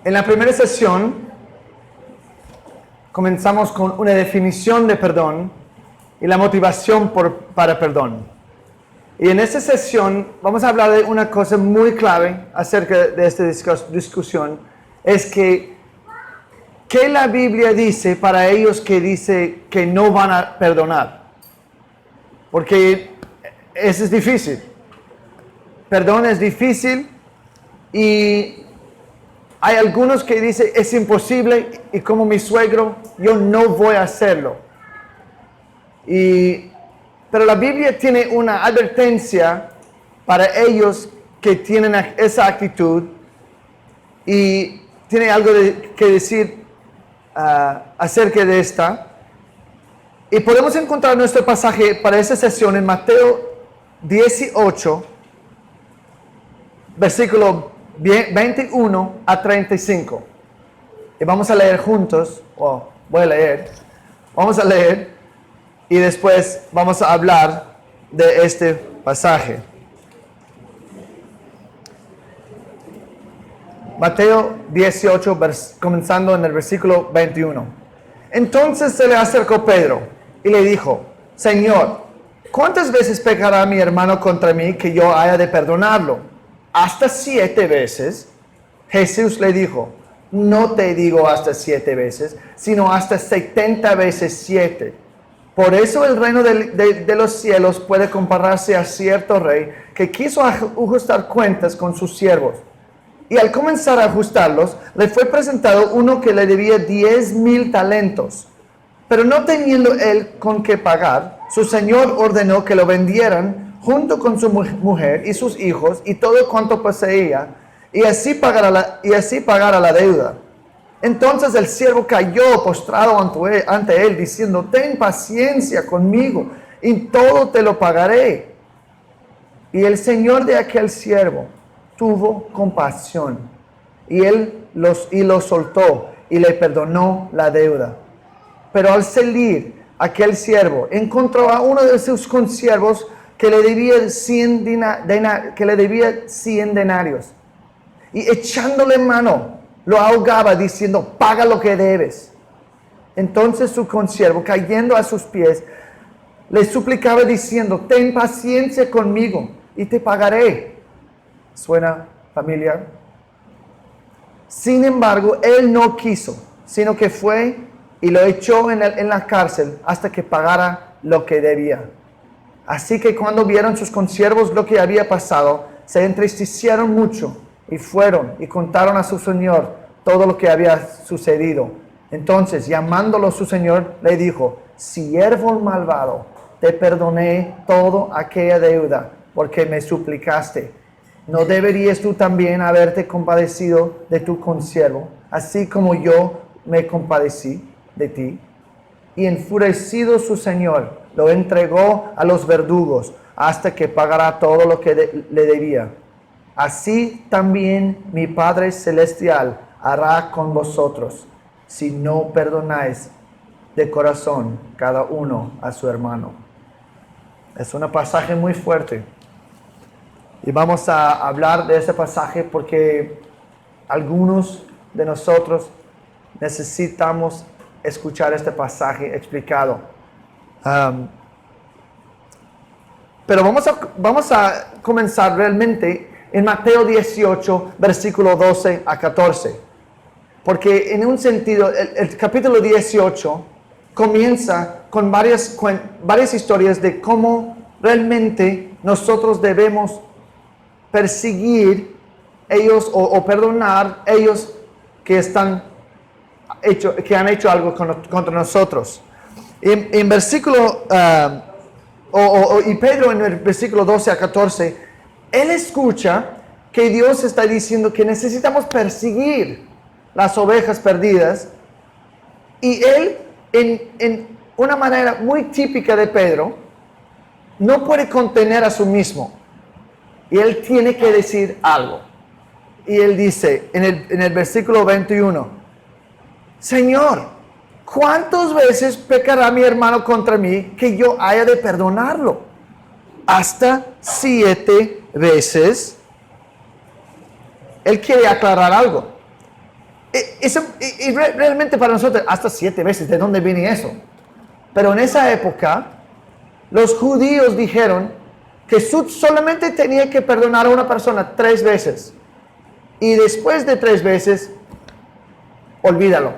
En la primera sesión comenzamos con una definición de perdón y la motivación para perdón. Y en esta sesión vamos a hablar de una cosa muy clave acerca de esta discusión, es que ¿qué la Biblia dice para ellos que dice que no van a perdonar? Porque eso es difícil. Perdón es difícil y hay algunos que dicen es imposible y como mi suegro yo no voy a hacerlo. Pero la Biblia tiene una advertencia para ellos que tienen esa actitud y tiene algo que decir acerca de esta. Y podemos encontrar nuestro pasaje para esa sesión en Mateo 18, versículo 21 a 35. Y vamos a leer juntos, vamos a leer y después vamos a hablar de este pasaje. Mateo 18, comenzando en el versículo 21. Entonces se le acercó Pedro y le dijo: Señor, ¿cuántas veces pecará mi hermano contra mí que yo haya de perdonarlo? ¿Hasta 7 veces? Jesús le dijo: no te digo hasta 7 veces, sino hasta 70 veces 7. Por eso el reino de los cielos puede compararse a cierto rey que quiso ajustar cuentas con sus siervos. Y al comenzar a ajustarlos, le fue presentado uno que le debía 10,000 talentos. Pero no teniendo él con qué pagar, su señor ordenó que lo vendieran junto con su mujer y sus hijos y todo cuanto poseía, y así pagara la deuda. Entonces el siervo cayó postrado ante él, diciendo: ten paciencia conmigo, y todo te lo pagaré. Y el señor de aquel siervo tuvo compasión, y lo soltó, y le perdonó la deuda. Pero al salir aquel siervo, encontró a uno de sus consiervos que le debía 100 denarios. Y echándole mano, lo ahogaba diciendo: paga lo que debes. Entonces su consiervo, cayendo a sus pies, le suplicaba diciendo: ten paciencia conmigo y te pagaré. ¿Suena familiar? Sin embargo, él no quiso, sino que fue y lo echó en la cárcel hasta que pagara lo que debía. Así que cuando vieron sus consiervos lo que había pasado, se entristecieron mucho y fueron y contaron a su señor todo lo que había sucedido. Entonces, llamándolo su señor, le dijo: siervo malvado, te perdoné toda aquella deuda porque me suplicaste. ¿No deberías tú también haberte compadecido de tu consiervo, así como yo me compadecí de ti? Y enfurecido su señor, lo entregó a los verdugos hasta que pagara todo lo que le debía. Así también mi Padre Celestial hará con vosotros, si no perdonáis de corazón cada uno a su hermano. Es un pasaje muy fuerte. Y vamos a hablar de ese pasaje porque algunos de nosotros necesitamos escuchar este pasaje explicado. Pero vamos a comenzar realmente en Mateo 18, versículo 12 a 14. Porque en un sentido, el capítulo 18 comienza con varias historias de cómo realmente nosotros debemos perseguir ellos o perdonar ellos que han hecho algo contra nosotros. En versículo, y Pedro en el versículo 12 a 14, él escucha que Dios está diciendo que necesitamos perseguir las ovejas perdidas, y él, en una manera muy típica de Pedro, no puede contener a sí mismo, y él tiene que decir algo. Y él dice en el versículo 21, Señor, ¿cuántas veces pecará mi hermano contra mí que yo haya de perdonarlo? ¿Hasta 7 veces? Él quiere aclarar algo. Realmente para nosotros, hasta 7 veces, ¿de dónde viene eso? Pero en esa época, los judíos dijeron que solamente tenía que perdonar a una persona 3 veces. Y después de 3 veces, olvídalo.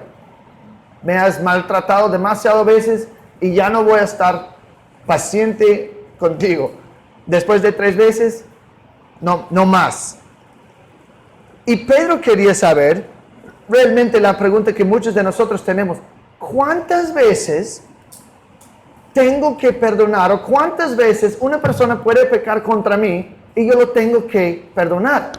Me has maltratado demasiadas veces y ya no voy a estar paciente contigo. Después de 3 veces, no más. Y Pedro quería saber, realmente la pregunta que muchos de nosotros tenemos, ¿cuántas veces tengo que perdonar o cuántas veces una persona puede pecar contra mí y yo lo tengo que perdonar?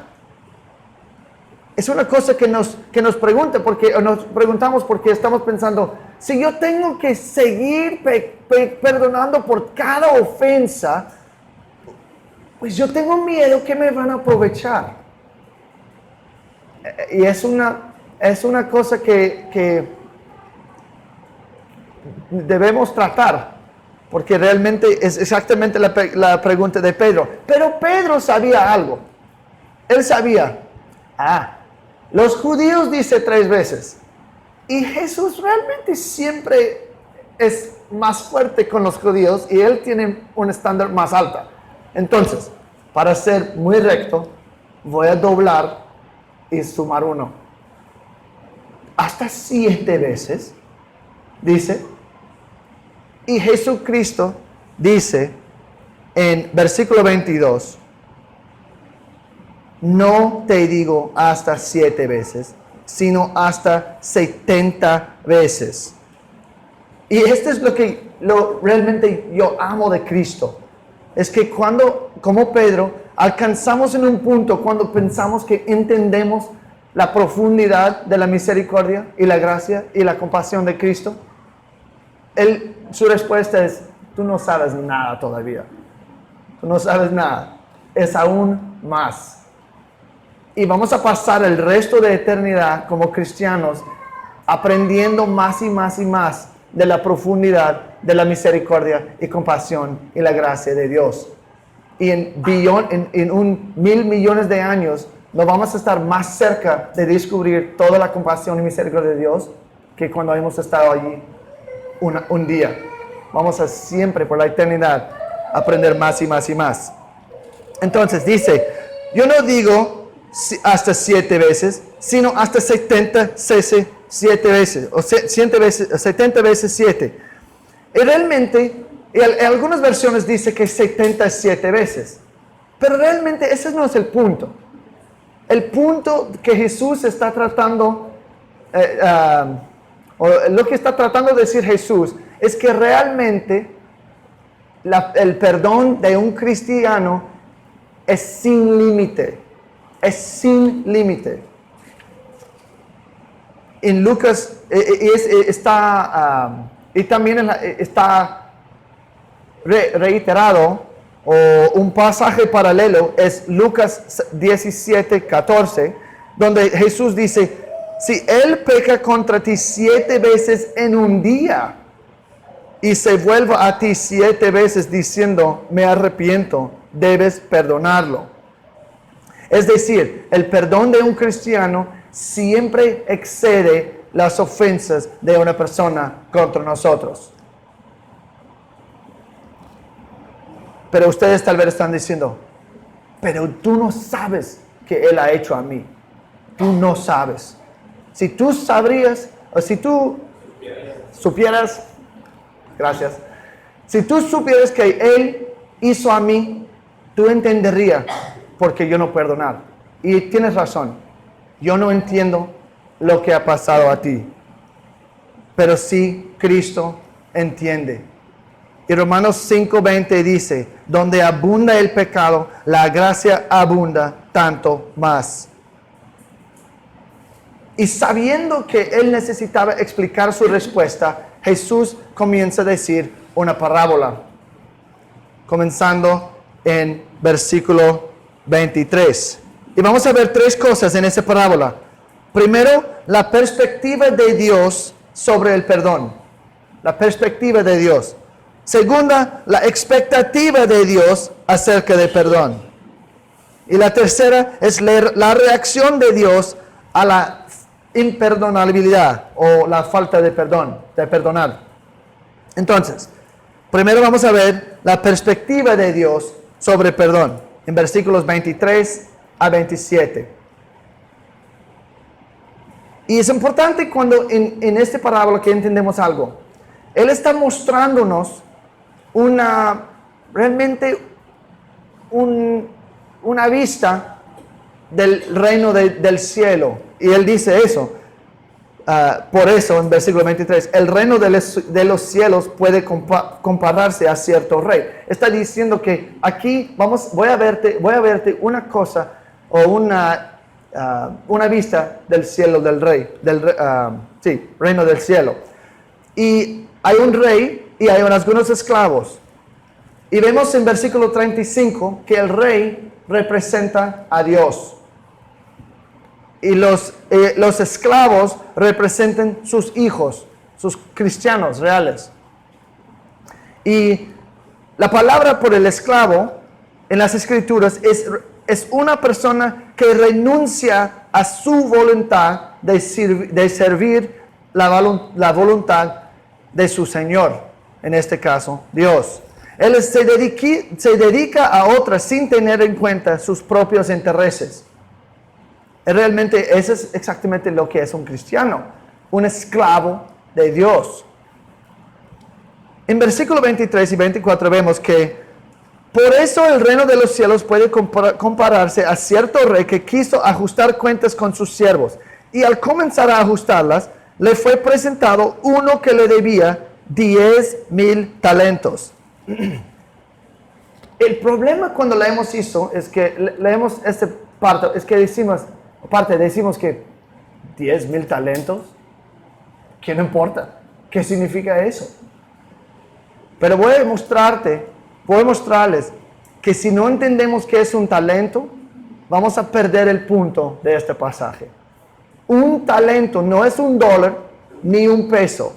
Es una cosa que nos pregunta porque nos preguntamos porque estamos pensando, si yo tengo que seguir perdonando por cada ofensa, pues yo tengo miedo que me van a aprovechar. Y es una cosa que debemos tratar. Porque realmente es exactamente la pregunta de Pedro. Pero Pedro sabía algo. Él sabía, los judíos dicen 3 veces. Y Jesús realmente siempre es más fuerte con los judíos y él tiene un estándar más alto. Entonces, para ser muy recto, voy a doblar y sumar 1. Hasta 7 veces, dice. Y Jesucristo dice en versículo 22, no te digo hasta 7 veces, sino hasta 70 veces. Y esto es lo que realmente yo amo de Cristo. Es que cuando, como Pedro, alcanzamos en un punto cuando pensamos que entendemos la profundidad de la misericordia y la gracia y la compasión de Cristo, su respuesta es, tú no sabes nada todavía. Tú no sabes nada. Es aún más. Y vamos a pasar el resto de eternidad como cristianos aprendiendo más y más y más de la profundidad de la misericordia y compasión y la gracia de Dios. Y en 1,000 millones de años no vamos a estar más cerca de descubrir toda la compasión y misericordia de Dios que cuando hemos estado allí un día. Vamos a siempre por la eternidad aprender más y más y más. Entonces dice, yo no digo hasta 7 veces, sino hasta 70 veces 7 veces, o 70 veces 7. Y realmente, en algunas versiones dice que 77 veces, pero realmente ese no es el punto. El punto que Jesús está tratando, o lo que está tratando de decir Jesús, es que realmente el perdón de un cristiano es sin límite. Es sin límite. En Lucas y también está reiterado, o un pasaje paralelo, es Lucas 17:14, donde Jesús dice, si él peca contra ti 7 veces en un día y se vuelve a ti 7 veces diciendo, me arrepiento, debes perdonarlo. Es decir, el perdón de un cristiano siempre excede las ofensas de una persona contra nosotros. Pero ustedes tal vez están diciendo, pero tú no sabes que Él ha hecho a mí. Tú no sabes. Si tú sabrías, o si tú supieras, gracias. Si tú supieras que Él hizo a mí, tú entenderías por qué yo no perdonar. Y tienes razón. Yo no entiendo lo que ha pasado a ti. Pero sí, Cristo entiende. Y Romanos 5:20 dice, donde abunda el pecado, la gracia abunda tanto más. Y sabiendo que él necesitaba explicar su respuesta, Jesús comienza a decir una parábola. Comenzando en versículo 23. Y vamos a ver 3 cosas en esa parábola. Primero, la perspectiva de Dios sobre el perdón. La perspectiva de Dios. Segunda, la expectativa de Dios acerca del perdón. Y la tercera es la reacción de Dios a la imperdonabilidad o la falta de perdón, de perdonar. Entonces, primero vamos a ver la perspectiva de Dios sobre perdón, en versículos 23 a 27. Y es importante cuando en esta parábola que entendemos algo. Él está mostrándonos realmente una vista del reino del cielo. Y él dice eso. Por eso, en versículo 23, el reino de los cielos puede compararse a cierto rey. Está diciendo que aquí voy a verte una cosa o una vista del cielo del rey, reino del cielo. Y hay un rey y hay algunos esclavos. Y vemos en versículo 35 que el rey representa a Dios. Y los esclavos representan sus hijos, sus cristianos reales. Y la palabra por el esclavo en las escrituras es una persona que renuncia a su voluntad de servir la voluntad de su Señor, en este caso Dios. Él se dedica a otras sin tener en cuenta sus propios intereses. Realmente eso es exactamente lo que es un cristiano, un esclavo de Dios. En versículo 23 y 24 vemos que por eso el reino de los cielos puede compararse a cierto rey que quiso ajustar cuentas con sus siervos. Y al comenzar a ajustarlas, le fue presentado uno que le debía 10,000 talentos. El problema cuando leemos eso es que leemos esta parte, es que decimos que 10,000 talentos, ¿qué no importa? ¿Qué significa eso? Pero voy a mostrarles que si no entendemos qué es un talento, vamos a perder el punto de este pasaje. Un talento no es $1 ni un peso.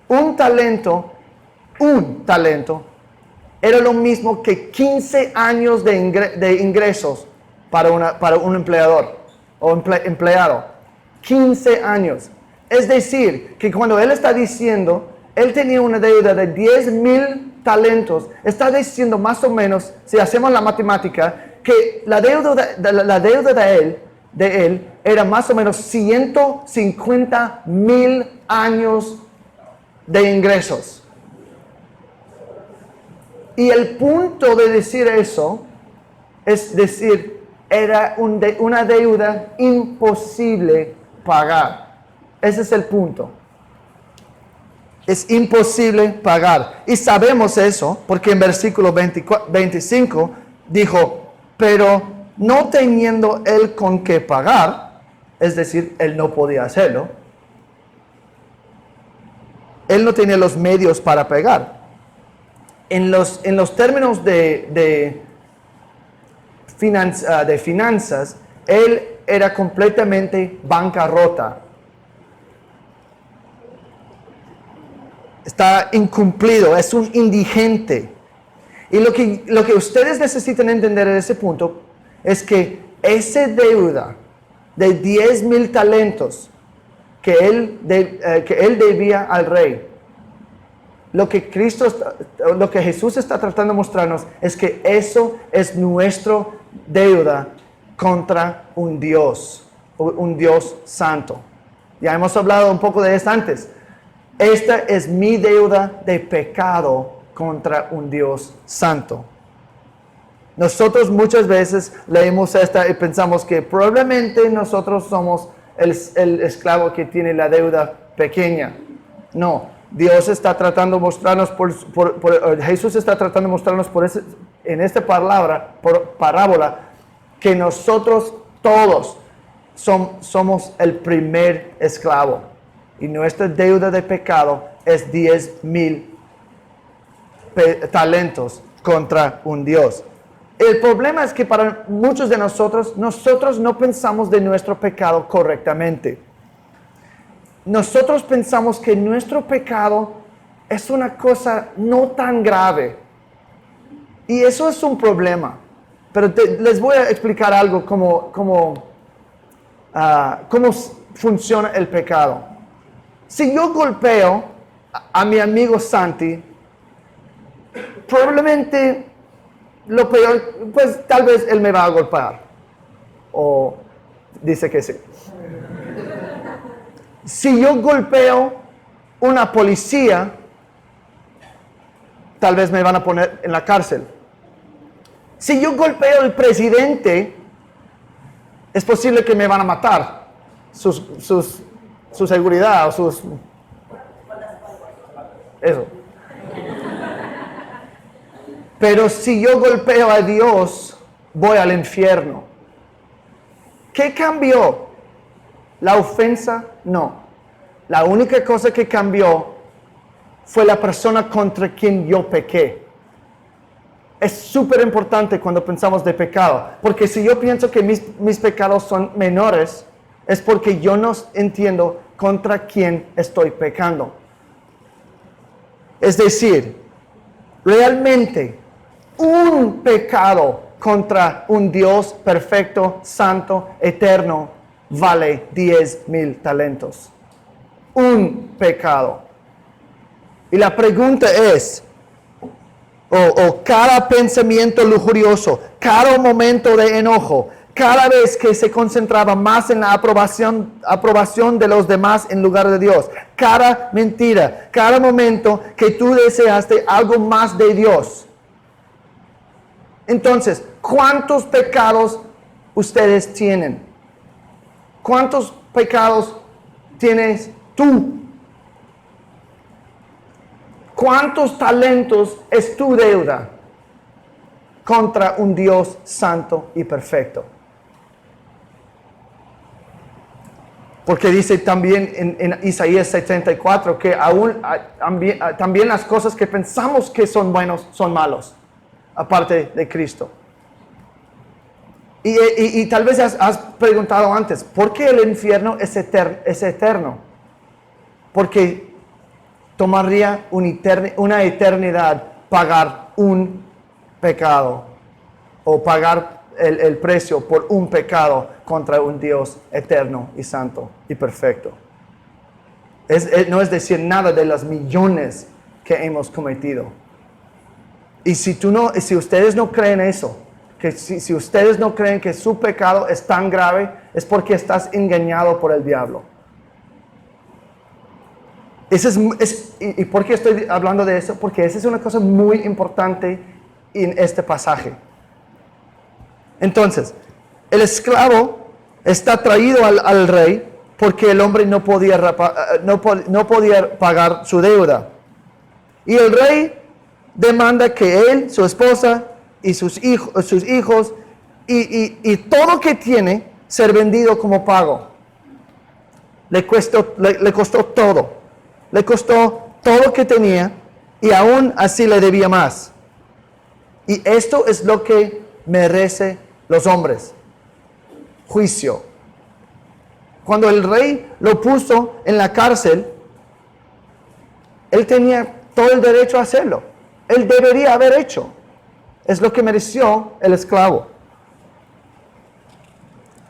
Un talento era lo mismo que 15 años de ingresos para un empleador o empleado. 15 años. Es decir, que cuando él está diciendo, él tenía una deuda de 10,000 talentos, está diciendo más o menos, si hacemos la matemática, que la deuda de él era más o menos 150,000 años de ingresos. Y el punto de decir eso es decir, era una deuda imposible pagar. Ese es el punto. Es imposible pagar. Y sabemos eso porque en versículo 25 dijo, pero no teniendo él con qué pagar, es decir, él no podía hacerlo, él no tenía los medios para pagar. En los términos de finanzas, él era completamente bancarrota. Está incumplido, es un indigente. Y lo que ustedes necesitan entender en ese punto es que esa deuda de 10,000 talentos que él debía al rey, lo que Jesús está tratando de mostrarnos es que eso es nuestra deuda contra un Dios santo. Ya hemos hablado un poco de esto antes. Esta es mi deuda de pecado contra un Dios santo. Nosotros muchas veces leemos esta y pensamos que probablemente nosotros somos el esclavo que tiene la deuda pequeña. No, Dios está tratando de mostrarnos, Jesús está tratando de mostrarnos en esta parábola, que nosotros todos somos el primer esclavo. Y nuestra deuda de pecado es 10,000 talentos contra un Dios. El problema es que para muchos de nosotros no pensamos de nuestro pecado correctamente. Nosotros pensamos que nuestro pecado es una cosa no tan grave. Y eso es un problema. Pero les voy a explicar algo como funciona el pecado. Si yo golpeo a mi amigo Santi, probablemente lo peor, pues tal vez él me va a golpear. O dice que sí. Si yo golpeo una policía, tal vez me van a poner en la cárcel. Si yo golpeo al presidente, es posible que me van a matar. Su seguridad o sus... Eso. Pero si yo golpeo a Dios, voy al infierno. ¿Qué cambió? ¿La ofensa? No. La única cosa que cambió fue la persona contra quien yo pequé. Es súper importante cuando pensamos de pecado, porque si yo pienso que mis pecados son menores, es porque yo no entiendo contra quién estoy pecando. Es decir, realmente un pecado contra un Dios perfecto, santo, eterno, vale 10,000 talentos. Un pecado. Y la pregunta es, cada pensamiento lujurioso, cada momento de enojo, cada vez que se concentraba más en la aprobación de los demás en lugar de Dios, cada mentira, cada momento que tú deseaste algo más de Dios. Entonces, ¿cuántos pecados ustedes tienen? ¿Cuántos pecados tienes tú? ¿Cuántos talentos es tu deuda contra un Dios santo y perfecto? Porque dice también en Isaías 74 que también las cosas que pensamos que son buenos son malos, aparte de Cristo. Y tal vez has preguntado antes, ¿por qué el infierno es eterno? Porque tomaría una eternidad pagar un pecado o pagar el precio por un pecado contra un Dios eterno y santo y perfecto. No es decir nada de las millones que hemos cometido. Y si ustedes no creen eso, que si ustedes no creen que su pecado es tan grave, es porque estás engañado por el diablo. ¿Y por qué estoy hablando de eso? Porque esa es una cosa muy importante en este pasaje. Entonces, el esclavo está traído al rey porque el hombre no podía pagar su deuda. Y el rey demanda que él, su esposa y sus hijos y todo que tiene ser vendido como pago. Le costó todo. Le costó todo lo que tenía y aún así le debía más. Y esto es lo que merece los hombres. Juicio. Cuando el rey lo puso en la cárcel, él tenía todo el derecho a hacerlo. Él debería haber hecho. Es lo que mereció el esclavo.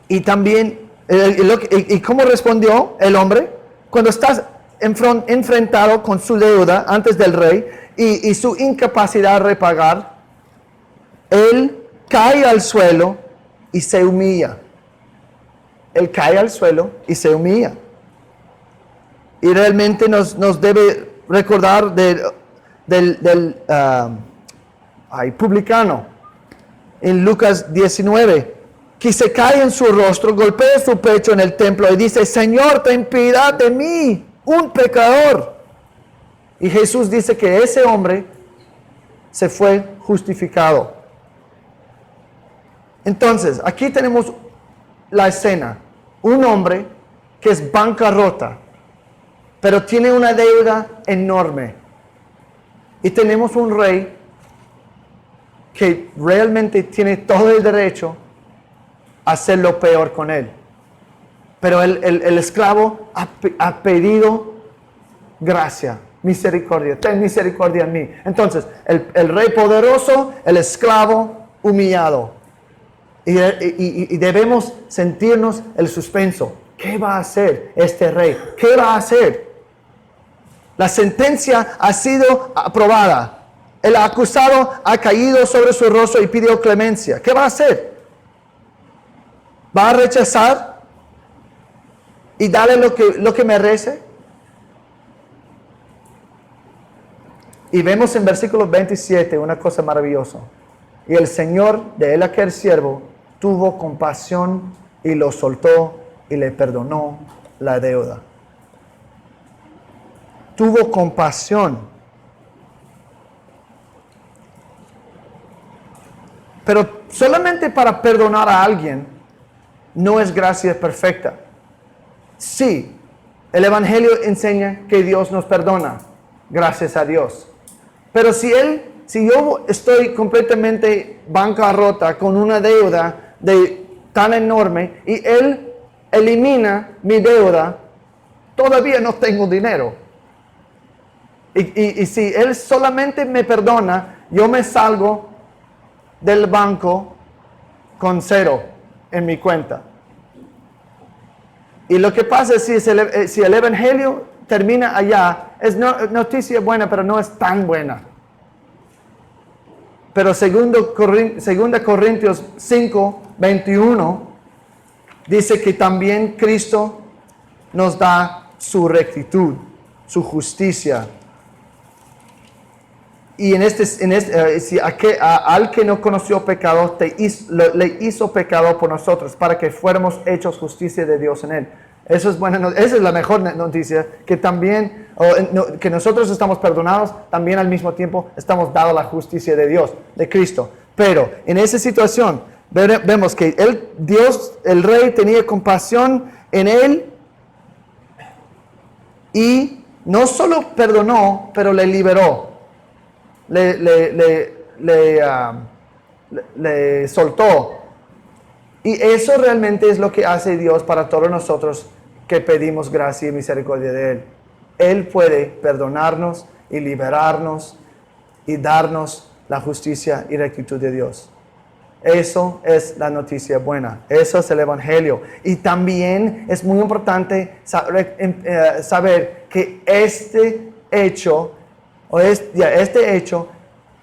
Y también, ¿y cómo respondió el hombre? Cuando estás enfrentado con su deuda antes del rey y su incapacidad de repagar, él cae al suelo y se humilla. Él cae al suelo y se humilla. Y realmente nos debe recordar del publicano en Lucas 19, que se cae en su rostro, golpea su pecho en el templo y dice: Señor, ten piedad de mí, un pecador. Y Jesús dice que ese hombre se fue justificado. Entonces, aquí tenemos la escena. Un hombre que es bancarrota, pero tiene una deuda enorme. Y tenemos un rey que realmente tiene todo el derecho a hacer lo peor con él. Pero el esclavo ha pedido gracia, misericordia. Ten misericordia en mí. Entonces, el rey poderoso, el esclavo humillado. Y debemos sentirnos el suspenso. ¿qué va a hacer este rey? ¿Qué va a hacer? La sentencia ha sido aprobada. El acusado ha caído sobre su rostro y pidió clemencia. ¿Qué va a hacer? ¿Va a rechazar y darle lo que merece? Y vemos en versículo 27 una cosa maravillosa. Y el Señor de él, aquel siervo, tuvo compasión y lo soltó y le perdonó la deuda. Tuvo compasión. Pero solamente para perdonar a alguien no es gracia perfecta. Sí, el Evangelio enseña que Dios nos perdona, gracias a Dios. Pero si yo estoy completamente bancarrota con una deuda tan enorme y Él elimina mi deuda, todavía no tengo dinero. Y si Él solamente me perdona, yo me salgo del banco con 0 en mi cuenta. Y lo que pasa es si el Evangelio termina allá, es noticia buena, pero no es tan buena. Pero 2 Corintios 5, 21 dice que también Cristo nos da su rectitud, su justicia. Y si al que no conoció pecado, le hizo pecado por nosotros, para que fuéramos hechos justicia de Dios en él. Eso es buena, esa es la mejor noticia, que también, que nosotros estamos perdonados, también al mismo tiempo estamos dados la justicia de Dios, de Cristo. Pero en esa situación, vemos que Dios, el Rey, tenía compasión en él, y no solo perdonó, pero le liberó. Le soltó. Y eso realmente es lo que hace Dios para todos nosotros que pedimos gracia y misericordia de Él. Él puede perdonarnos y liberarnos y darnos la justicia y rectitud de Dios. Eso es la noticia buena. Eso es el Evangelio. Y también es muy importante saber que este hecho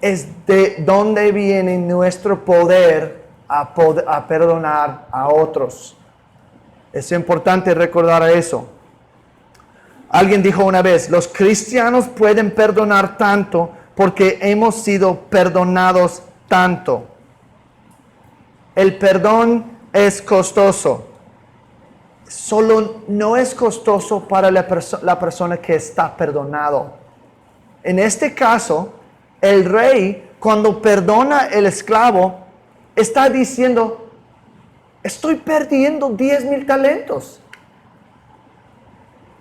es de donde viene nuestro poder a perdonar a otros. Es importante recordar eso. Alguien dijo una vez, los cristianos pueden perdonar tanto porque hemos sido perdonados tanto. El perdón es costoso. Solo no es costoso para la persona que está perdonado. En este caso, el rey, cuando perdona al esclavo, está diciendo, estoy perdiendo 10,000 talentos.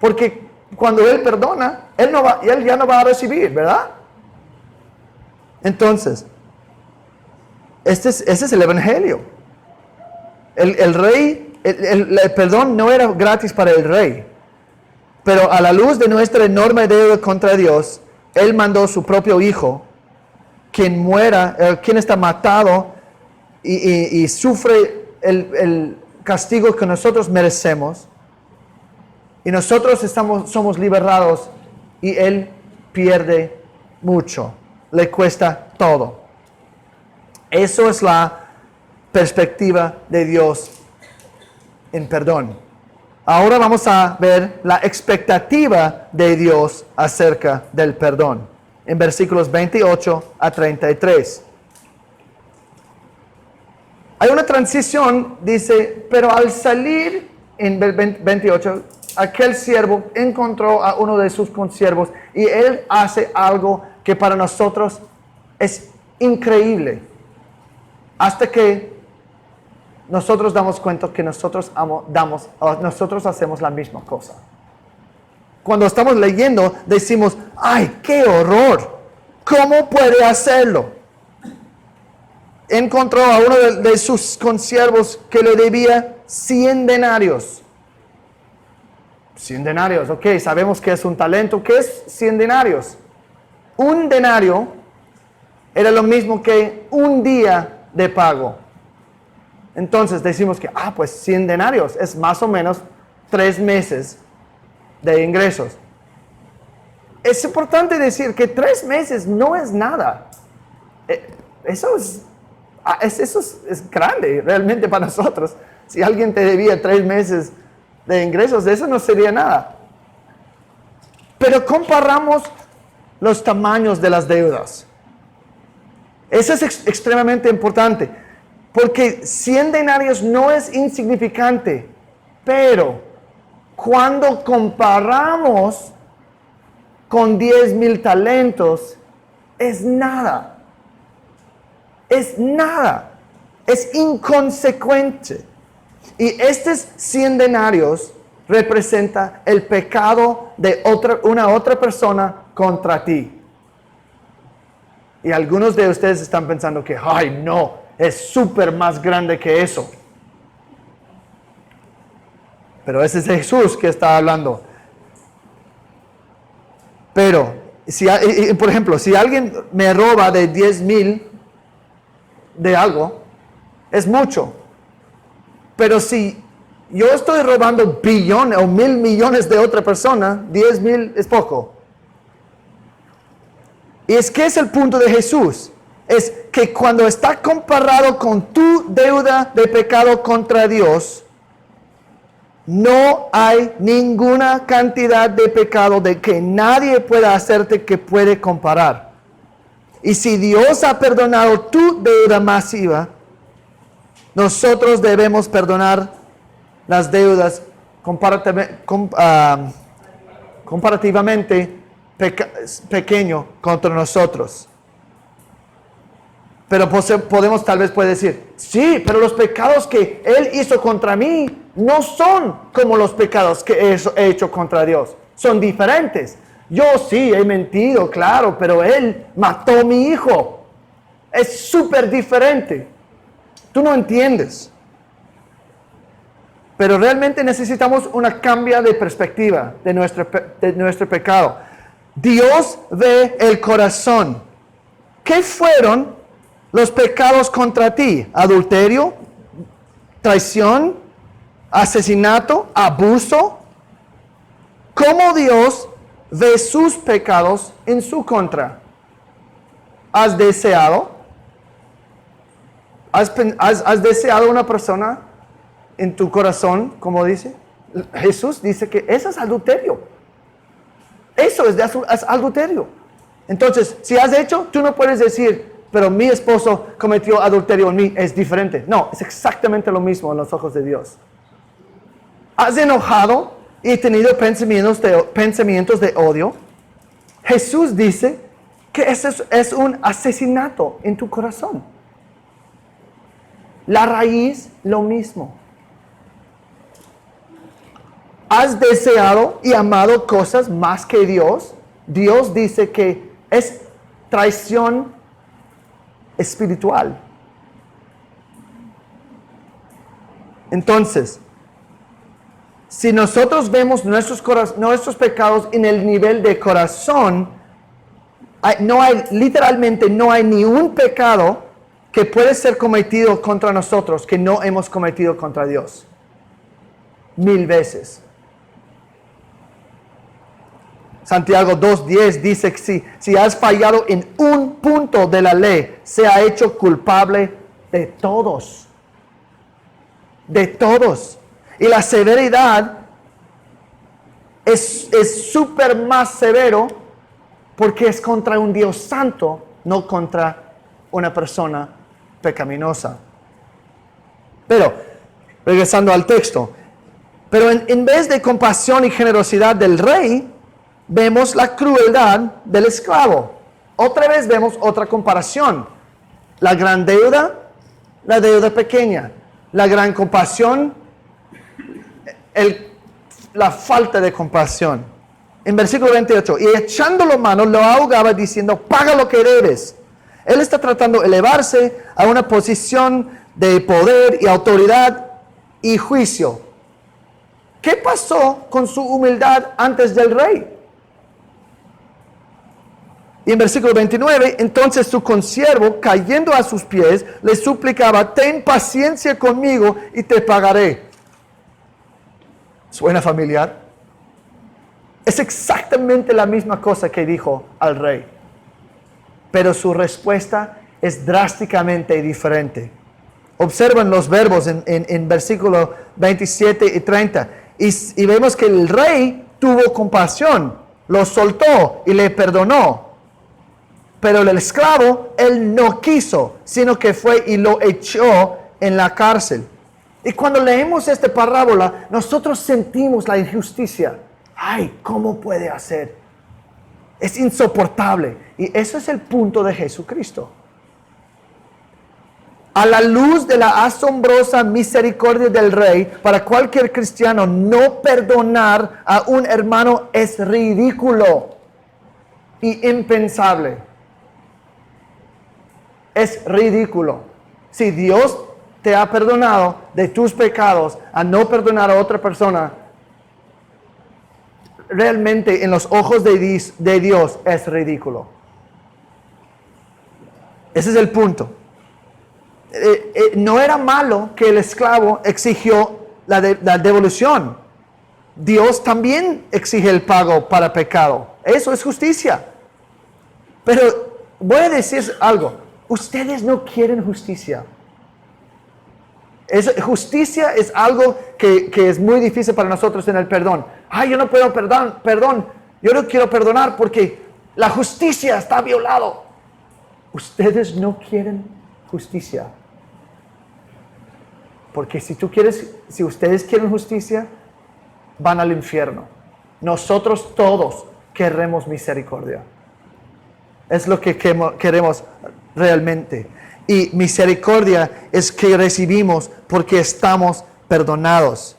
Porque cuando él perdona, él ya no va a recibir, ¿verdad? Entonces, ese es el Evangelio. El rey, el perdón no era gratis para el rey. Pero a la luz de nuestra enorme deuda contra Dios, Él mandó su propio Hijo, quien está matado y sufre el castigo que nosotros merecemos. Y nosotros somos liberados y Él pierde mucho. Le cuesta todo. Eso es la perspectiva de Dios en perdón. Ahora vamos a ver la expectativa de Dios acerca del perdón. En versículos 28 a 33. Hay una transición, dice, pero al salir en 28, aquel siervo encontró a uno de sus consiervos y él hace algo que para nosotros es increíble. Hasta que nosotros damos cuenta que nosotros hacemos la misma cosa. Cuando estamos leyendo, decimos, ¡ay, qué horror! ¿Cómo puede hacerlo? Encontró a uno de sus consiervos que le debía 100 denarios. 100 denarios, ok, sabemos que es un talento. ¿Qué es 100 denarios? Un denario era lo mismo que un día de pago. Entonces decimos que, pues 100 denarios es más o menos 3 meses de ingresos. Es importante decir que 3 meses no es nada. Eso es grande realmente para nosotros. Si alguien te debía 3 meses de ingresos, eso no sería nada. Pero comparamos los tamaños de las deudas. Eso es extremadamente importante, porque 100 denarios no es insignificante, pero cuando comparamos con 10,000 talentos, es nada. Es nada. Es inconsecuente. Y estos 100 denarios representa el pecado de una otra persona contra ti. Y algunos de ustedes están pensando que, ay no, es súper más grande que eso. Pero ese es Jesús que está hablando. Pero, por ejemplo, si alguien me roba de 10,000 de algo, es mucho. Pero si yo estoy robando billones o 1,000 millones de otra persona, 10,000 es poco. Y es que es el punto de Jesús. Es que cuando está comparado con tu deuda de pecado contra Dios, no hay ninguna cantidad de pecado de que nadie pueda hacerte que puede comparar. Y si Dios ha perdonado tu deuda masiva, nosotros debemos perdonar las deudas comparativamente pequeño contra nosotros. Pero podemos tal vez decir, sí, pero los pecados que Él hizo contra mí no son como los pecados que he hecho contra Dios. Son diferentes. Yo sí he mentido, claro, pero Él mató a mi hijo. Es súper diferente. Tú no entiendes. Pero realmente necesitamos una cambio de perspectiva de nuestro pecado. Dios ve el corazón. ¿Qué fueron los pecados contra ti? Adulterio, traición, asesinato, abuso. ¿Cómo Dios ve sus pecados en su contra? ¿Has deseado? ¿Has deseado una persona en tu corazón, como dice? Jesús dice que eso es adulterio. Eso es adulterio. Entonces, si has hecho, tú no puedes decir, pero mi esposo cometió adulterio en mí, es diferente. No, es exactamente lo mismo en los ojos de Dios. ¿Has enojado y tenido pensamientos de odio? Jesús dice que eso es un asesinato en tu corazón. La raíz, lo mismo. ¿Has deseado y amado cosas más que Dios? Dios dice que es traición espiritual. Entonces, si nosotros vemos nuestros pecados en el nivel de corazón, literalmente no hay ni un pecado que puede ser cometido contra nosotros que no hemos cometido contra Dios. 1000 veces. Santiago 2:10 dice que si has fallado en un punto de la ley, se ha hecho culpable de todos. De todos. Y la severidad es súper más severo porque es contra un Dios santo, no contra una persona pecaminosa. Pero, regresando al texto, pero en vez de compasión y generosidad del rey, vemos la crueldad del esclavo. Otra vez vemos otra comparación. La gran deuda, la deuda pequeña. La gran compasión, la falta de compasión. En versículo 28, y echándolo mano, lo ahogaba diciendo, paga lo que debes. Él está tratando de elevarse a una posición de poder y autoridad y juicio. ¿Qué pasó con su humildad antes del rey? Y en versículo 29, entonces su consiervo, cayendo a sus pies, le suplicaba, ten paciencia conmigo y te pagaré. ¿Suena familiar? Es exactamente la misma cosa que dijo al rey, pero su respuesta es drásticamente diferente. Observan los verbos en versículo 27 y 30 y vemos que el rey tuvo compasión, lo soltó y le perdonó. Pero el esclavo, él no quiso, sino que fue y lo echó en la cárcel. Y cuando leemos esta parábola, nosotros sentimos la injusticia. Ay, ¿cómo puede hacer? Es insoportable. Y eso es el punto de Jesucristo. A la luz de la asombrosa misericordia del Rey, para cualquier cristiano, no perdonar a un hermano es ridículo y impensable. Es ridículo. Si Dios te ha perdonado de tus pecados, a no perdonar a otra persona, realmente en los ojos de Dios es ridículo. Ese es el punto. No era malo que el esclavo exigió la devolución. Dios también exige el pago para pecado. Eso es justicia. Pero voy a decir algo. Ustedes no quieren justicia. Justicia es algo que es muy difícil para nosotros en el perdón. Ay, yo no puedo perdón. Yo no quiero perdonar porque la justicia está violado. Ustedes no quieren justicia. Porque si ustedes quieren justicia, van al infierno. Nosotros todos queremos misericordia. Es lo que queremos realmente. Y misericordia es que recibimos porque estamos perdonados.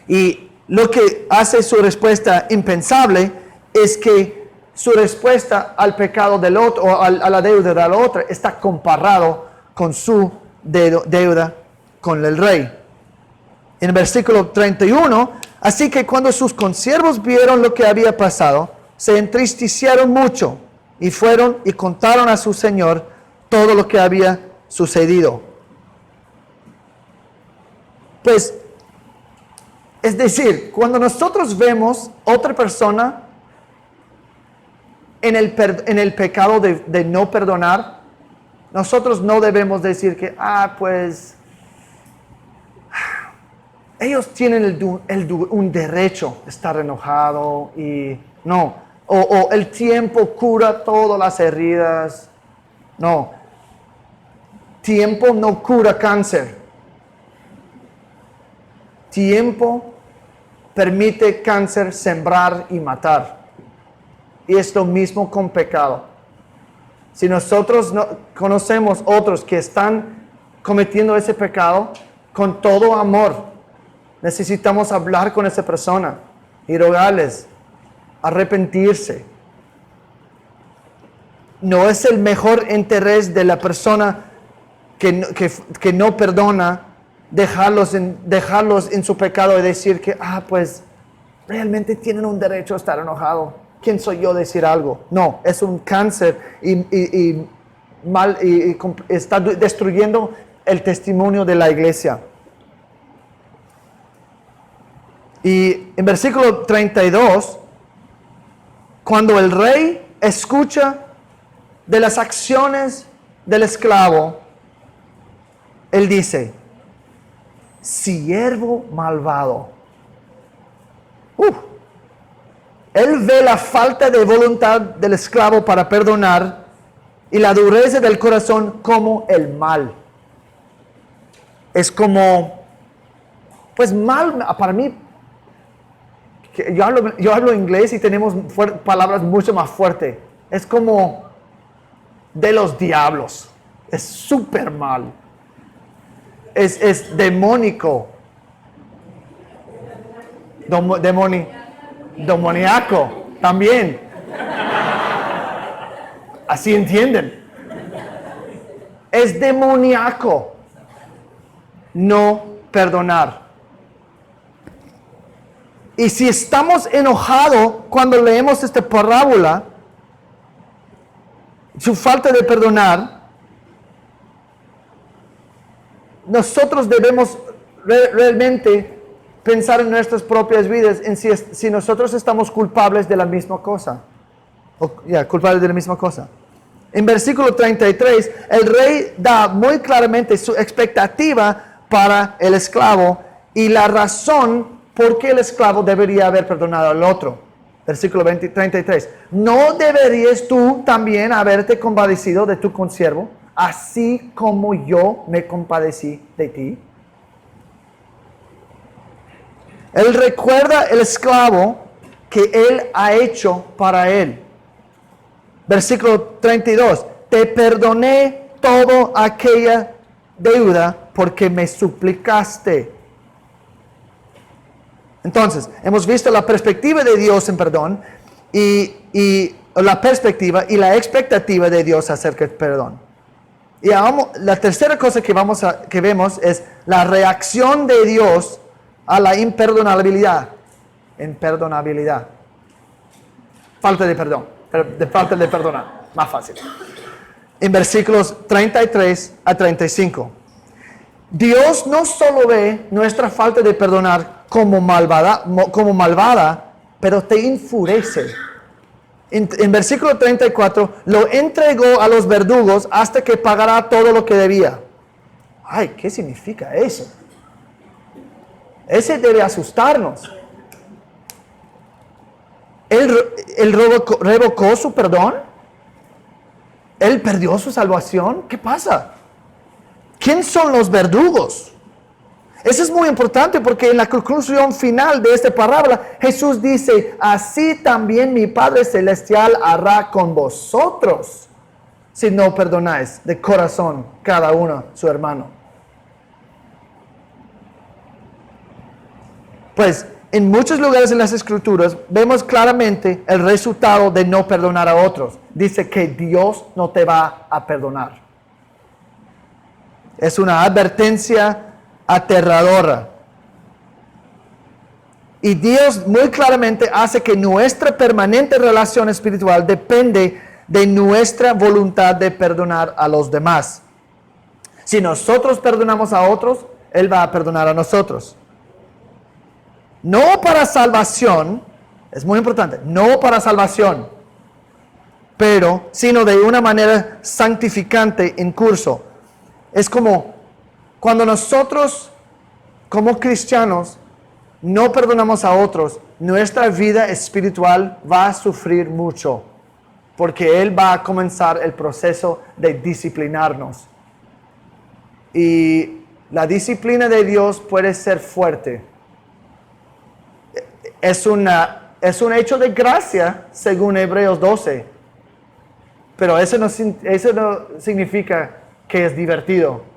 Y lo que hace su respuesta impensable es que su respuesta al pecado del otro o a la deuda del otro está comparado con su deuda con el rey. En el versículo 31, así que cuando sus consiervos vieron lo que había pasado, se entristecieron mucho y fueron y contaron a su señor todo lo que había sucedido. Pues, es decir, cuando nosotros vemos otra persona en el pecado de no perdonar, nosotros no debemos decir que, pues, ellos tienen un derecho de estar enojado y no. O el tiempo cura todas las heridas. No. Tiempo no cura cáncer. Tiempo permite cáncer sembrar y matar. Y es lo mismo con pecado. Si nosotros no conocemos otros que están cometiendo ese pecado, con todo amor, necesitamos hablar con esa persona y rogarles arrepentirse. No es el mejor interés de la persona que no perdona dejarlos en su pecado y decir que, pues, realmente tienen un derecho a estar enojado. ¿Quién soy yo a decir algo? No, es un cáncer y está destruyendo el testimonio de la iglesia. Y en versículo 32, cuando el rey escucha de las acciones del esclavo, él dice, siervo malvado. Él ve la falta de voluntad del esclavo para perdonar y la dureza del corazón como el mal. Es como, pues mal, para mí, yo hablo inglés y tenemos palabras mucho más fuertes. Es como de los diablos. Es súper mal. Es demónico. Demoniaco también. Así entienden. Es demoníaco no perdonar. Y si estamos enojados cuando leemos esta parábola, su falta de perdonar, nosotros debemos realmente pensar en nuestras propias vidas, en si nosotros estamos culpables de la misma cosa. Culpables de la misma cosa. En versículo 33, el rey da muy claramente su expectativa para el esclavo y la razón por qué el esclavo debería haber perdonado al otro. Versículo 33. ¿No deberías tú también haberte compadecido de tu consiervo, así como yo me compadecí de ti? Él recuerda el esclavo que él ha hecho para él. Versículo 32. Te perdoné toda aquella deuda porque me suplicaste. Entonces, hemos visto la perspectiva de Dios en perdón y la perspectiva y la expectativa de Dios acerca del perdón. Y la tercera cosa que vemos es la reacción de Dios a la imperdonabilidad. Imperdonabilidad. Falta de perdón. Falta de perdonar. Más fácil. En versículos 33 a 35. Dios no solo ve nuestra falta de perdonar como malvada, pero te enfurece. En versículo 34, lo entregó a los verdugos hasta que pagará todo lo que debía. Ay, ¿qué significa eso? Ese debe asustarnos. ¿Él revocó su perdón? ¿Él perdió su salvación? ¿Qué pasa? ¿Quién son los verdugos? Eso es muy importante porque en la conclusión final de esta parábola, Jesús dice, así también mi Padre Celestial hará con vosotros si no perdonáis de corazón cada uno a su hermano. Pues en muchos lugares en las Escrituras vemos claramente el resultado de no perdonar a otros. Dice que Dios no te va a perdonar. Es una advertencia aterradora. Y Dios muy claramente hace que nuestra permanente relación espiritual depende de nuestra voluntad de perdonar a los demás. Si nosotros perdonamos a otros, Él va a perdonar a nosotros. No para salvación, es muy importante, no para salvación, pero sino de una manera santificante en curso. Es como cuando nosotros, como cristianos, no perdonamos a otros, nuestra vida espiritual va a sufrir mucho, porque Él va a comenzar el proceso de disciplinarnos. Y la disciplina de Dios puede ser fuerte. Es un hecho de gracia, según Hebreos 12. Pero eso no significa que es divertido.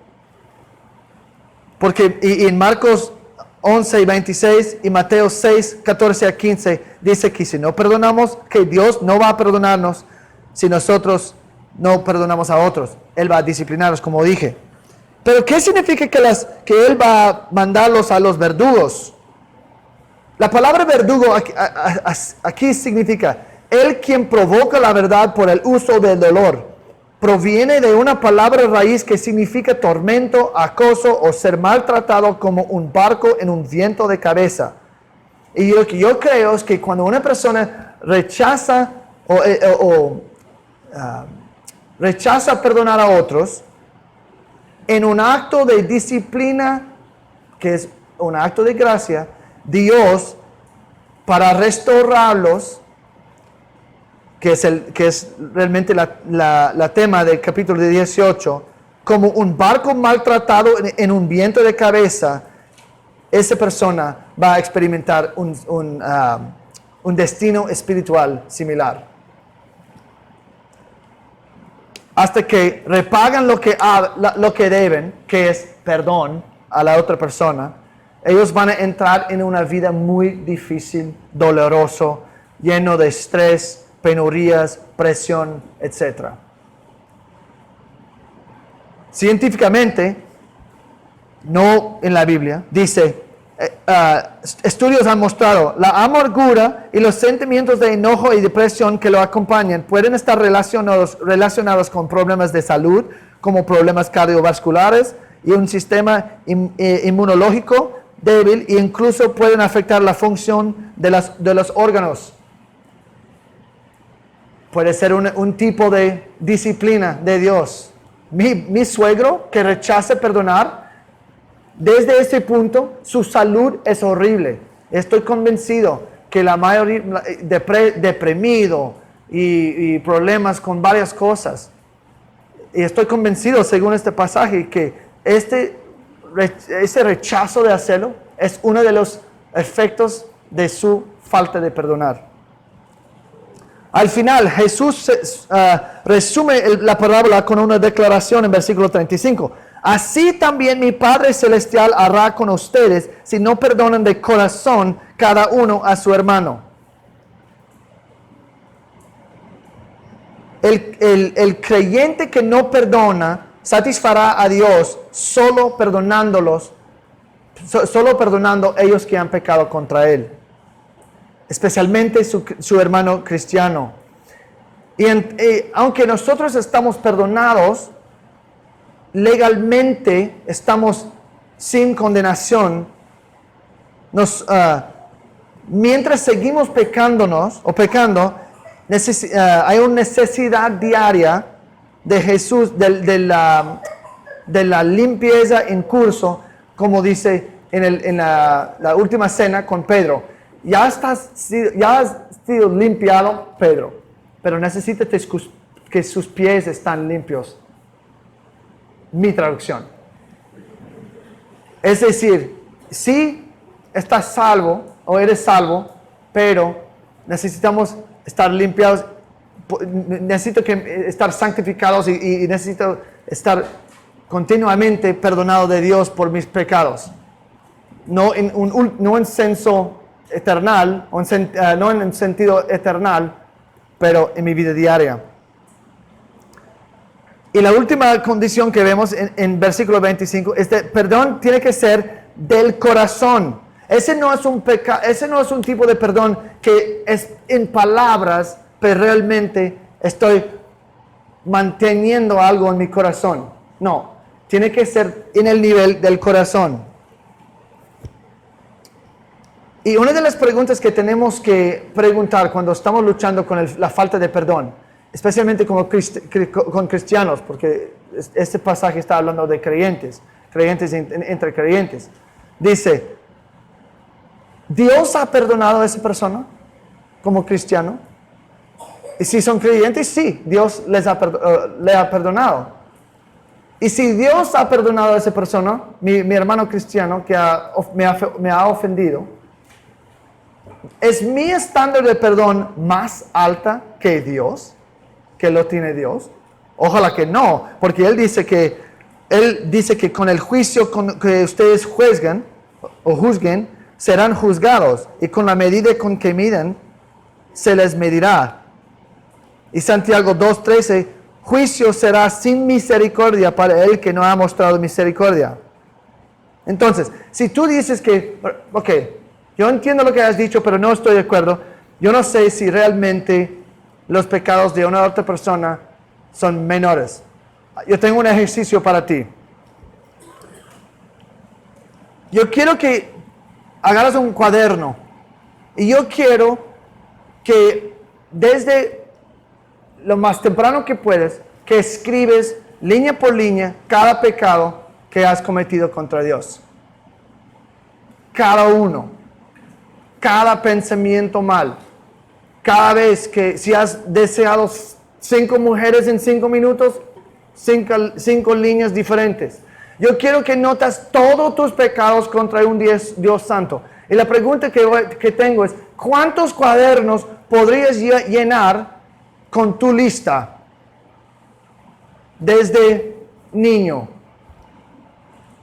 Porque en Marcos 11 y 26 y Mateo 6, 14 a 15 dice que si no perdonamos, que Dios no va a perdonarnos si nosotros no perdonamos a otros. Él va a disciplinarnos, como dije. Pero ¿qué significa que Él va a mandarlos a los verdugos? La palabra verdugo aquí significa el quien provoca la verdad por el uso del dolor. Proviene de una palabra raíz que significa tormento, acoso o ser maltratado como un barco en un viento de cabeza. Y lo que yo creo es que cuando una persona rechaza rechaza perdonar a otros, en un acto de disciplina, que es un acto de gracia, Dios, para restaurarlos, que es realmente la tema del capítulo 18, como un barco maltratado en un viento de cabeza, esa persona va a experimentar un destino espiritual similar. Hasta que repagan lo que deben, que es perdón a la otra persona, ellos van a entrar en una vida muy difícil, doloroso, lleno de estrés, penurias, presión, etc. Científicamente, no en la Biblia, dice, estudios han mostrado, la amargura y los sentimientos de enojo y depresión que lo acompañan pueden estar relacionados con problemas de salud, como problemas cardiovasculares y un sistema inmunológico, débil e incluso pueden afectar la función de los órganos. Puede ser un tipo de disciplina de Dios. Mi suegro que rechace perdonar, desde ese punto su salud es horrible. Estoy convencido que la mayoría deprimido y problemas con varias cosas. Y estoy convencido, según este pasaje, que ese rechazo de hacerlo es uno de los efectos de su falta de perdonar. Al final, Jesús resume la parábola con una declaración en versículo 35. Así también mi Padre Celestial hará con ustedes si no perdonan de corazón cada uno a su hermano. El creyente que no perdona satisfará a Dios solo perdonando ellos que han pecado contra Él. Especialmente su hermano cristiano. Y aunque nosotros estamos perdonados, legalmente estamos sin condenación. Mientras seguimos pecando, hay una necesidad diaria de Jesús, de la limpieza en curso, como dice en la última cena con Pedro. Ya has sido limpiado, Pedro, pero necesitas que sus pies están limpios. Mi traducción. Es decir, sí estás salvo o eres salvo, pero necesitamos estar limpiados, necesito estar santificados y necesito estar continuamente perdonado de Dios por mis pecados. No en senso eternal, no en sentido eternal, pero en mi vida diaria. Y la última condición que vemos en versículo 25 es que perdón tiene que ser del corazón. Ese no es un tipo de perdón que es en palabras, pero realmente estoy manteniendo algo en mi corazón. No, tiene que ser en el nivel del corazón. Y una de las preguntas que tenemos que preguntar cuando estamos luchando con la falta de perdón, especialmente con cristianos, porque este pasaje está hablando de creyentes entre creyentes. Dice, ¿Dios ha perdonado a esa persona como cristiano? Y si son creyentes, sí, Dios le ha perdonado. Y si Dios ha perdonado a esa persona, mi hermano cristiano que me ha ofendido, ¿es mi estándar de perdón más alta que Dios? ¿Que lo tiene Dios? Ojalá que no, porque Él dice que con el juicio que ustedes juzguen, serán juzgados, y con la medida con que miden, se les medirá. Y Santiago 2:13, juicio será sin misericordia para el que no ha mostrado misericordia. Entonces, si tú dices que, ok, yo entiendo lo que has dicho, pero no estoy de acuerdo, yo no sé si realmente los pecados de una otra persona son menores. Yo tengo un ejercicio para ti. Yo quiero que agarras un cuaderno y yo quiero que desde lo más temprano que puedes, que escribes línea por línea cada pecado que has cometido contra Dios. Cada uno. Cada pensamiento mal. Cada vez que si has deseado 5 mujeres en 5 minutos, 5 líneas diferentes. Yo quiero que notas todos tus pecados contra un Dios santo. Y la pregunta que tengo es, ¿cuántos cuadernos podrías llenar con tu lista desde niño?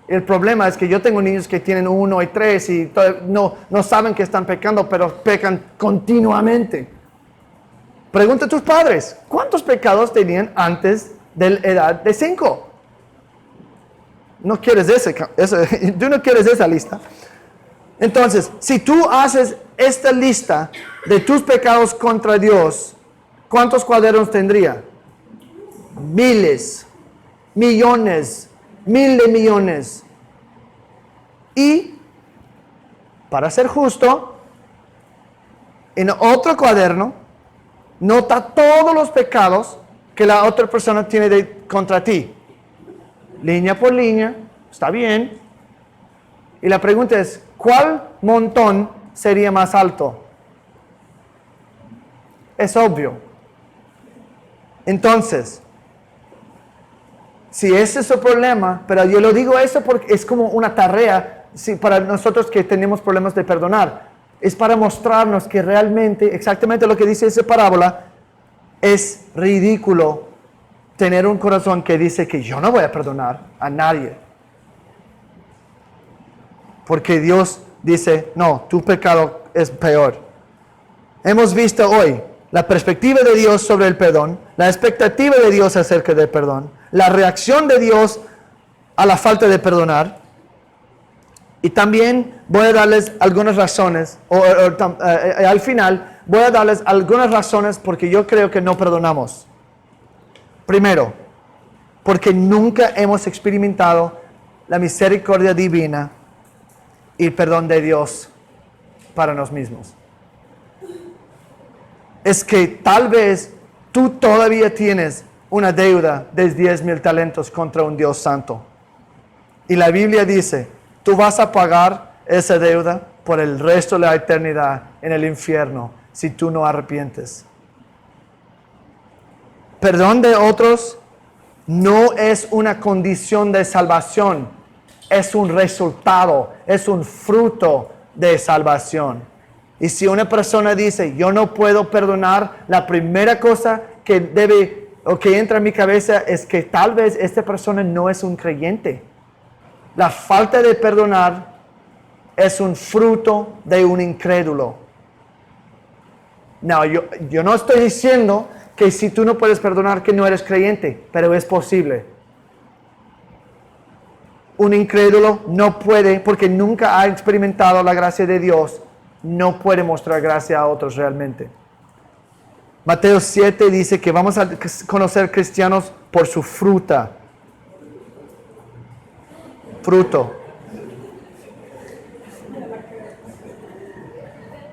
El problema es que yo tengo niños que tienen 1 y 3 y no saben que están pecando, pero pecan continuamente. Pregunta a tus padres, ¿cuántos pecados tenían antes de la edad de 5? No quieres tú no quieres esa lista. Entonces, si tú haces esta lista de tus pecados contra Dios, ¿cuántos cuadernos tendría? Miles, millones, 1,000 de millones. Y para ser justo, en otro cuaderno, nota todos los pecados que la otra persona tiene contra ti. Línea por línea, está bien. Y la pregunta es, ¿cuál montón sería más alto? Es obvio. Entonces, si ese es su problema, pero yo lo digo eso porque es como una tarea para nosotros que tenemos problemas de perdonar. Es para mostrarnos que realmente, exactamente lo que dice esa parábola, es ridículo tener un corazón que dice que yo no voy a perdonar a nadie. Porque Dios dice, no, tu pecado es peor. Hemos visto hoy la perspectiva de Dios sobre el perdón, la expectativa de Dios acerca del perdón, la reacción de Dios a la falta de perdonar. Y también voy a darles algunas razones, al final voy a darles algunas razones porque yo creo que no perdonamos. Primero, porque nunca hemos experimentado la misericordia divina y el perdón de Dios para nosotros mismos. Es que tal vez tú todavía tienes una deuda de 10,000 talentos contra un Dios santo. Y la Biblia dice, tú vas a pagar esa deuda por el resto de la eternidad en el infierno si tú no arrepientes. Perdón de otros no es una condición de salvación, es un resultado, es un fruto de salvación. Y si una persona dice, yo no puedo perdonar, la primera cosa que debe o que entra en mi cabeza es que tal vez esta persona no es un creyente. La falta de perdonar es un fruto de un incrédulo. No, yo no estoy diciendo que si tú no puedes perdonar que no eres creyente, pero es posible. Un incrédulo no puede, porque nunca ha experimentado la gracia de Dios, no puede mostrar gracia a otros realmente. Mateo 7 dice que vamos a conocer cristianos por su fruta. Fruto.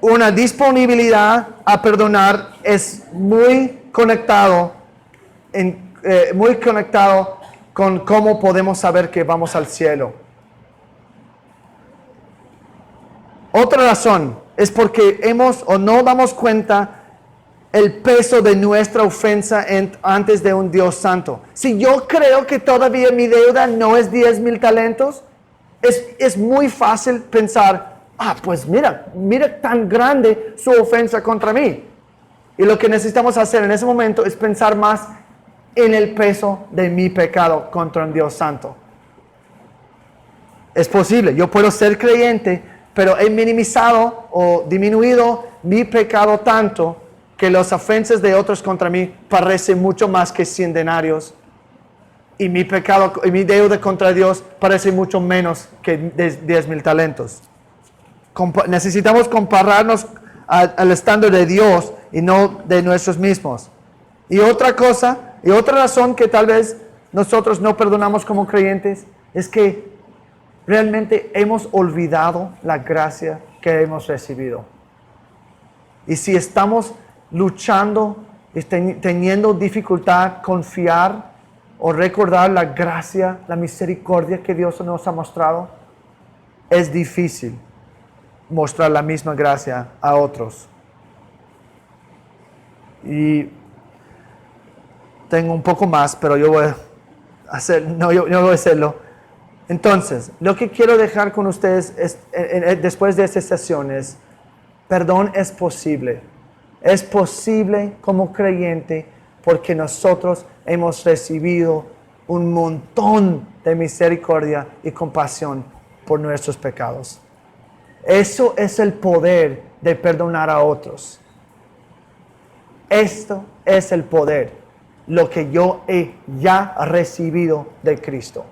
Una disponibilidad a perdonar es muy conectado con cómo podemos saber que vamos al cielo. Otra razón es porque no damos cuenta el peso de nuestra ofensa antes de un Dios santo. Si yo creo que todavía mi deuda no es 10,000 talentos, es muy fácil pensar, pues mira tan grande su ofensa contra mí. Y lo que necesitamos hacer en ese momento es pensar más en el peso de mi pecado contra un Dios santo. Es posible, yo puedo ser creyente, pero he minimizado o disminuido mi pecado tanto que las ofensas de otros contra mí parecen mucho más que 100 denarios. Y mi pecado y mi deuda contra Dios parece mucho menos que 10,000 talentos. Necesitamos compararnos al estándar de Dios y no de nosotros mismos. Y otra razón que tal vez nosotros no perdonamos como creyentes es que realmente hemos olvidado la gracia que hemos recibido. Y si estamos luchando y teniendo dificultad confiar o recordar la gracia, la misericordia que Dios nos ha mostrado, es difícil mostrar la misma gracia a otros. Y tengo un poco más, pero yo voy a hacerlo. Entonces, lo que quiero dejar con ustedes después de esta sesión es, perdón es posible. Es posible como creyente porque nosotros hemos recibido un montón de misericordia y compasión por nuestros pecados. Eso es el poder de perdonar a otros. Esto es el poder, lo que yo he ya recibido de Cristo.